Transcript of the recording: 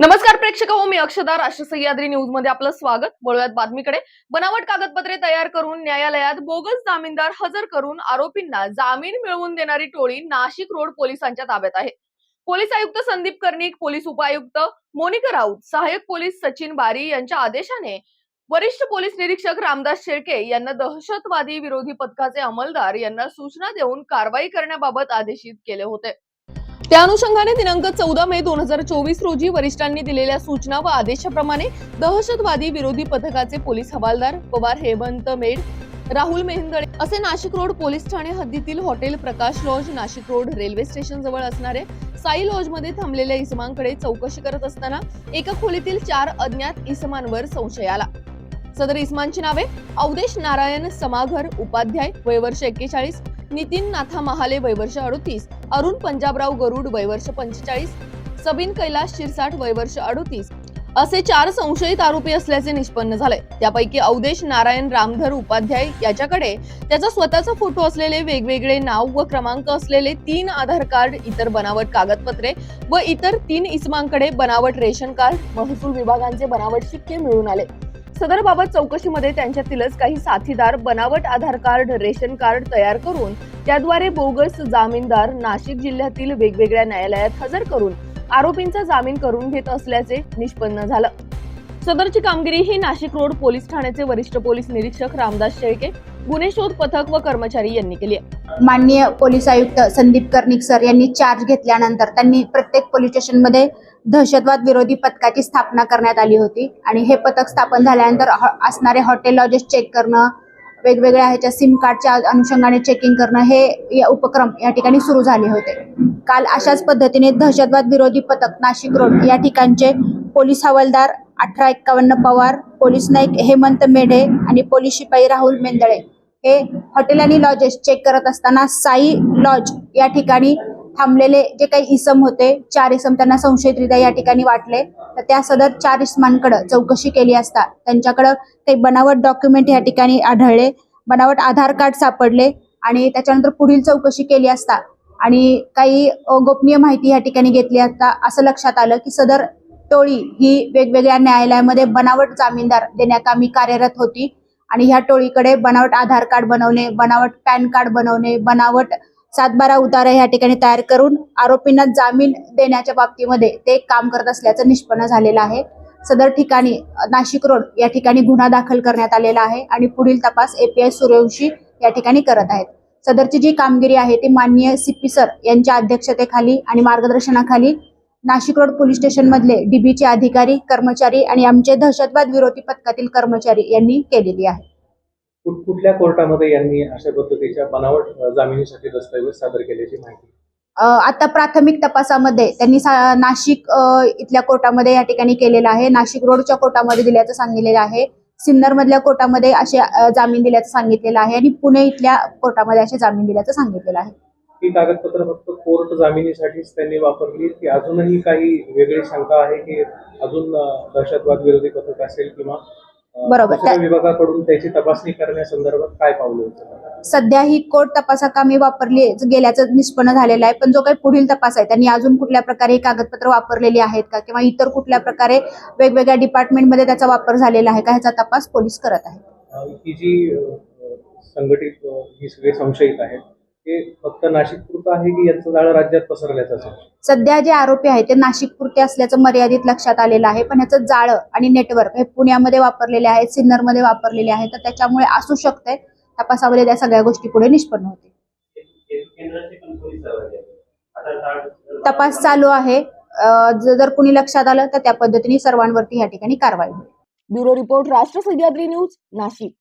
नमस्कार प्रेक्षक हो, मी अक्षदा. राष्ट्र सह्याद्री न्यूज मध्ये आपलं स्वागत. वळूयात बातमीकडे. बनावट कागदपत्रे तयार करून न्यायालयात बोगस जामीनदार हजर करून आरोपींना जामीन मिळवून देणारी टोळी नाशिक रोड पोलिसांच्या ताब्यात आहे. पोलीस आयुक्त संदीप कर्णिक, पोलीस उपायुक्त मोनिका राऊत, सहाय्यक पोलीस सचिन बारी यांच्या आदेशाने वरिष्ठ पोलीस निरीक्षक रामदास शेळके यांना दहशतवादी विरोधी पथकाचे अंमलदार यांना सूचना देऊन कारवाई करण्याबाबत आदेशित केले होते. त्या अनुषंगाने दिनांक 14 मे 2024 रोजी वरिष्ठांनी दिलेल्या सूचना व आदेशाप्रमाणे दहशतवादी विरोधी पथकाचे पोलीस हवालदार पवार हेमंत मेड, राहुल मेहंदळे असे नाशिक रोड पोलीस ठाणे हद्दीतील hotel Prakash lodge, Nashik road railway station जवळ असणारे साई लॉज मध्ये थांबलेल्या इसमांकडे चौकशी करत असताना एका खोलीतील 4 अज्ञात इसमांवर संशय आला. सदर इसमांची नावे अवधेश नारायण समाघर उपाध्याय वय वर्ष 41, नितीन नाथा महाले वय वर्ष 38, अरुण पंजाबराव गरुड वय वर्ष 45, सबीन कैलास शिरसाट वय वर्ष 38 असे 4 संशयित आरोपी असल्याचे निष्पन्न झाले. त्यापैकी अवधेश नारायण रामधर उपाध्याय याच्याकडे त्याचा स्वतःचा फोटो असलेले वेगवेगळे नाव व क्रमांक असलेले 3 आधार कार्ड, इतर बनावट कागदपत्रे व इतर 3 इसमांकडे बनावट रेशन कार्ड, महसूल विभागांचे बनावट शिक्के मिळून आले. सदरबाबत चौकशीमध्ये त्यांच्यातीलच काही साथीदार बनावट आधार कार्ड, रेशन कार्ड तयार करून त्याद्वारे बोगस जामीनदार नाशिक जिल्ह्यातील वेगवेगळ्या न्यायालयात हजर करून आरोपींचा जामीन करून घेत असल्याचे निष्पन्न झालं. सदरची कामगिरी ही नाशिक रोड पोलीस ठाण्याचे वरिष्ठ पोलीस निरीक्षक रामदास शेळके, गुन्हे शोध पथक व कर्मचारी यांनी केली. माननीय पोलीस आयुक्त संदीप कर्णिक सर यांनी चार्ज घेतल्यानंतर त्यांनी प्रत्येक पोलीस स्टेशनमध्ये दहशतवाद विरोधी पथकाची स्थापना करण्यात आली होती आणि हे पथक स्थापन झाल्यानंतर असणारे हॉटेल लॉजेस चेक करणं, वेगवेगळ्या ह्याच्या सिम कार्डच्या अनुषंगाने चेकिंग करणं, हे उपक्रम या ठिकाणी सुरू झाले होते. काल अशाच पद्धतीने दहशतवाद विरोधी पथक नाशिक रोड या ठिकाणचे पोलीस हवालदार 1851 पवार, पोलीस नाईक हेमंत मेढे आणि पोलीस शिपाई राहुल मेंदळे हे हॉटेल आणि लॉजेस चेक करत असताना साई लॉज या ठिकाणी थांबलेले जे काही इसम होते, 4 इसम त्यांना संशयितरित्या या ठिकाणी वाटले. तर त्या सदर 4 इसमांकडे चौकशी केली असता त्यांच्याकडे काही बनावट डॉक्युमेंट या ठिकाणी आढळले, बनावट आधार कार्ड सापडले आणि त्याच्यानंतर पुढील चौकशी केली असता आणि काही गोपनीय माहिती या ठिकाणी घेतली असता असं लक्षात आलं की सदर टोळी ही वेगवेगळ्या न्यायालयामध्ये बनावट जामीनदार देण्याकामी कार्यरत होती आणि ह्या टोळीकडे बनावट आधार कार्ड बनवणे, बनावट पॅन कार्ड बनवणे, बनावट 7/12 उतारा या ठिकाणी तयार करून आरोपींना जामीन देण्याच्या बाबतीमध्ये ते काम करत असल्याचं निष्पन्न झालेलं आहे. सदर ठिकाणी नाशिक रोड या ठिकाणी गुन्हा दाखल करण्यात आलेला आहे आणि पुढील तपास API सूर्यवंशी या ठिकाणी करत आहेत. सदरची जी कामगिरी आहे ती माननीय CP सर यांच्या अध्यक्षतेखाली आणि मार्गदर्शनाखाली नाशिक रोड पोलीस स्टेशन मधले DBचे अधिकारी, कर्मचारी आणि आमचे दहशतवाद विरोधी पथकातील कर्मचारी यांनी केलेली आहे. कुठल्या कोर्टामध्ये यांनी अशा पद्धतीच्या बनावट जामिनीसाठी दस्तऐवज सादर केल्याची माहिती? आता प्राथमिक तपासामध्ये त्यांनी नाशिक इथल्या कोर्टामध्ये या ठिकाणी केलेला आहे, नाशिक रोडच्या कोर्टामध्ये दिल्याचं सांगितलेलं आहे, सिन्नर मधल्या कोर्टामध्ये असे जामीन दिल्याचं सांगितलेलं आहे आणि पुणे इथल्या कोर्टामध्ये असे जामीन दिल्याचं सांगितलेलं आहे. ही कागदपत्र फक्त कोर्ट जामिनीसाठीच त्यांनी वापरली की अजूनही काही वेगळी शंका आहे की अजून दहशतवाद विरोधी पथक असेल किंवा बरोबर विभागाकडून त्याची तपासणी करण्यासंदर्भात काय पावले उचलणार? सध्या ही कोर्ट तपासाकामी वापरली गेल्याचं निष्पन्न झालेलं आहे, पण जो काही पुढील तपास आहे त्यांनी अजून कुठल्या प्रकारे कागदपत्र वापरलेली आहेत का किंवा इतर कुठल्या प्रकारे वेगवेगळ्या डिपार्टमेंटमध्ये त्याचा वापर झालेला आहे का ह्याचा तपास पोलीस करत आहेत. ही जी संघटित ही सगळे संशयित आहेत ते फक्त नाशिक पुरतं आहे की यांचं जाळं राज्यात पसरल्याचं आहे? सध्या जे आरोपी आहेत ते नाशिक पुरते असल्याचं मर्यादित लक्षात आलेलं आहे, पण ह्याचं जाळं आणि नेटवर्क हे पुण्यामध्ये वापरलेले आहेत, सिन्नरमध्ये वापरलेले आहेत, तर त्याच्यामुळे असू शकते तपासामध्ये त्या सगळ्या गोष्टी पुढे निष्पन्न होतील. तपास चालू आहे, जर कुणी लक्षात आलं तर त्या पद्धतीने सर्वांवरती या ठिकाणी कारवाई होईल. ब्युरो रिपोर्ट, राष्ट्र सह्याद्री न्यूज, नाशिक.